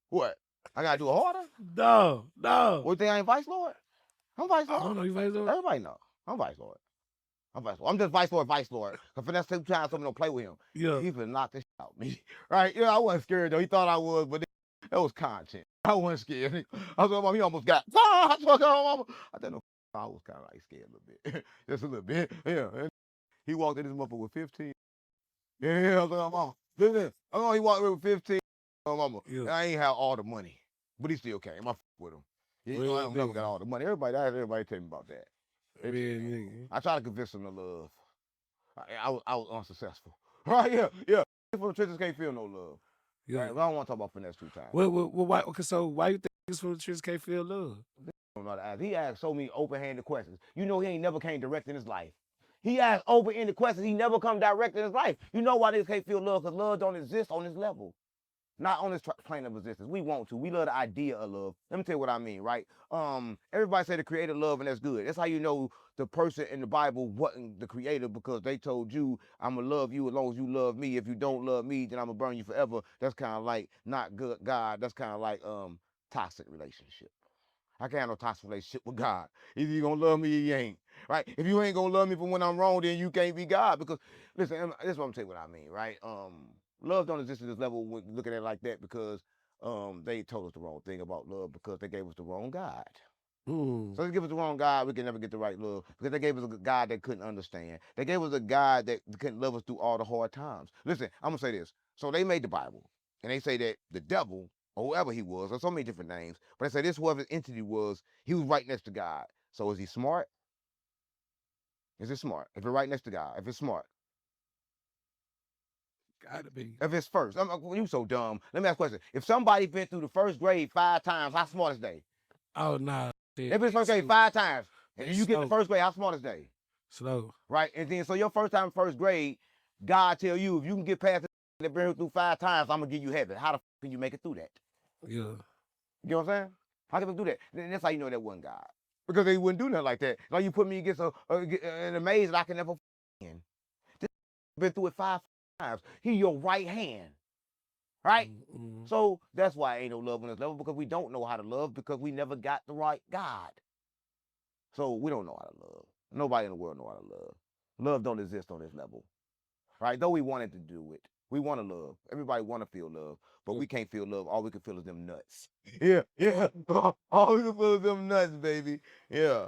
What? I gotta do it harder? No. What you think I ain't Vice Lord? I'm Vice I Lord. don't know you Vice Lord. Everybody know. I'm Vice Lord. I'm just Vice Lord. Cause Finesse2Tymes told me don't play with him. Yeah. He finna knock this shit out me. Right? Yeah, I wasn't scared though. He thought I was, but that was content. I wasn't scared. I was like, Mom, he almost got. I said, no, I was kind of like scared a little bit. Just a little bit. Yeah. And he walked in this motherfucker with 15. Yeah, I was like, Mama, listen. Oh, he walked in with 15. Oh, Mama, Yeah. I ain't have all the money, but he still came. I with him. You know, I Real never got nigga. all the money. Everybody tell me about that. Real nigga. I tried to convince him to love. I was unsuccessful. Right? Yeah. People from the trenches can't feel no love. Yeah. Right? But I don't want to talk about Finesse2Tymes. Why? Okay, so why you think niggas from the trenches can't feel love? I don't know how to ask. He asked so many open-handed questions. You know, he ain't never came direct in his life. He asked open-ended questions. He never come direct in his life. You know why niggas can't feel love? Because love don't exist on this level. Not on this plane of existence. We want to. We love the idea of love. Let me tell you what I mean, right? Everybody say the creator love, and that's good. That's how you know the person in the Bible wasn't the creator, because they told you, I'm gonna love you as long as you love me. If you don't love me, then I'm gonna burn you forever. That's kind of like not good God. That's kind of like toxic relationship. I can't have no toxic relationship with God. Either you gonna love me or you ain't. Right? If you ain't gonna love me for when I'm wrong, then you can't be God. Because listen, this is what I'm telling you what I mean, right? Love don't exist at this level when looking at it like that, because they told us the wrong thing about love, because they gave us the wrong God. So they give us the wrong God, we can never get the right love, because they gave us a God that couldn't understand. They gave us a God that couldn't love us through all the hard times. Listen, I'm gonna say this. So they made the Bible, and they say that the devil, or whoever he was, or so many different names, but they say this whoever entity was, he was right next to God. So is he smart? Is it smart? If you're right next to God, if it's smart, Gotta be. if it's first, you so dumb. Let me ask a question. If somebody been through the first grade 5 times, how smart is they? Oh nah. They been first grade 5 times, and you get the first grade, how smart is they? Slow. Right? And then so your first time in first grade, God tell you, if you can get past that been through 5 times, I'm gonna give you heaven. How the f can you make it through that? Yeah. You know what I'm saying? How can they do that? And that's how you know that wasn't God. Because they wouldn't do nothing like that. Like you put me against an maze that I can never in. This been through it 5 times. He your right hand. Right? So that's why ain't no love on this level, because we don't know how to love, because we never got the right God. So we don't know how to love. Nobody in the world know how to love. Love don't exist on this level. Right? Though we wanted to do it. We want to love. Everybody want to feel love, but we can't feel love. All we can feel is them nuts. Yeah. All we can feel is them nuts, baby. Yeah.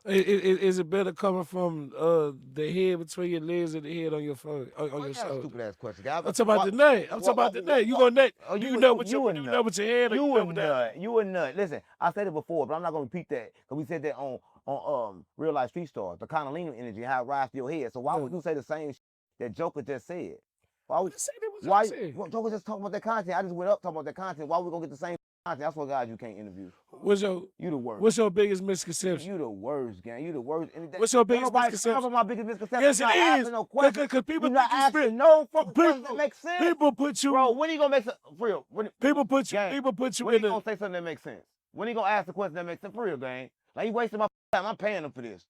Is it better coming from the head between your legs or the head on your phone, on your shoulder? Stupid ass question, guy. I'm talking about the nut. I'm talking about the nut. You gonna nut? Do you nut with your nut with your head or you nut with that? You a nut. Listen, I said it before, but I'm not gonna repeat that, because we said that on Real Life Street Stars, the Condolino energy, how it rises to your head. So why would you say the same that Joker just said? Why Joker just talking about that content? I just went up talking about that content. Why we gonna get the same content? That's what guys you can't interview. You the worst. What's your biggest misconception? You the worst, gang. You the worst. What's your biggest misconception? My biggest misconception. Yes, it is. Because people not asking no fucking questions that make sense. People put you. Bro, when you gonna make sense? For real. People put you. People put you in. When you gonna say something that makes sense? When you gonna ask a question that makes sense? For real, gang. Like, you wasting my time. I'm paying him for this.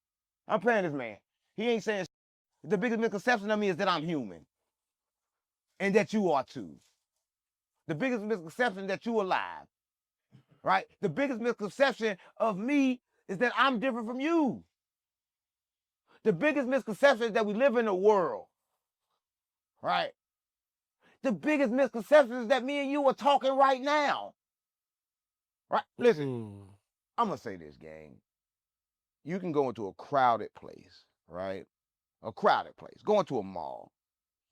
I'm paying this man. He ain't saying shit. The biggest misconception of me is that I'm human. And that you are too. The biggest misconception is that you alive. Right? The biggest misconception of me is that I'm different from you. The biggest misconception is that we live in a world. Right? The biggest misconception is that me and you are talking right now. Right? Listen, I'm going to say this, gang. You can go into a crowded place, right? A crowded place. Go into a mall.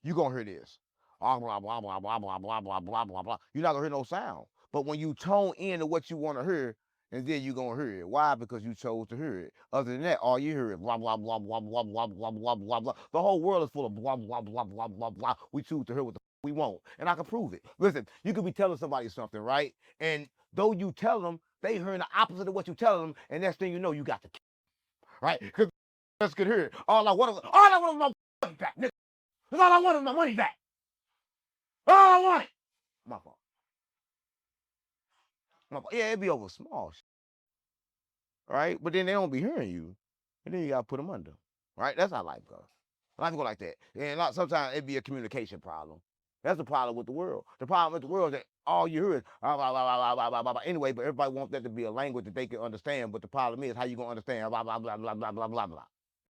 You're going to hear this. Blah, blah, blah, blah, blah, blah, blah, blah, blah, blah, blah. You're not going to hear no sound. But when you tone into what you want to hear, and then you're going to hear it. Why? Because you chose to hear it. Other than that, all you hear is blah, blah, blah, blah, blah, blah, blah, blah, blah, blah. The whole world is full of blah, blah, blah, blah, blah, blah. We choose to hear what the we want. And I can prove it. Listen, you could be telling somebody something, right? And though you tell them, they hearing the opposite of what you tell them, and next thing you know, you got the right? Because us could hear it. All I want is my money back, nigga. That's all I want is my money back. All I want it. My fault. Yeah, it'd be over small shit. Right? But then they don't be hearing you. And then you gotta put them under. Right? That's how life goes. Life go like that. And sometimes it'd be a communication problem. That's the problem with the world. The problem with the world is that all you hear is blah, blah, blah, blah, blah, blah, blah, blah. Anyway, but everybody wants that to be a language that they can understand. But the problem is how you gonna understand blah, blah, blah, blah, blah, blah, blah, blah.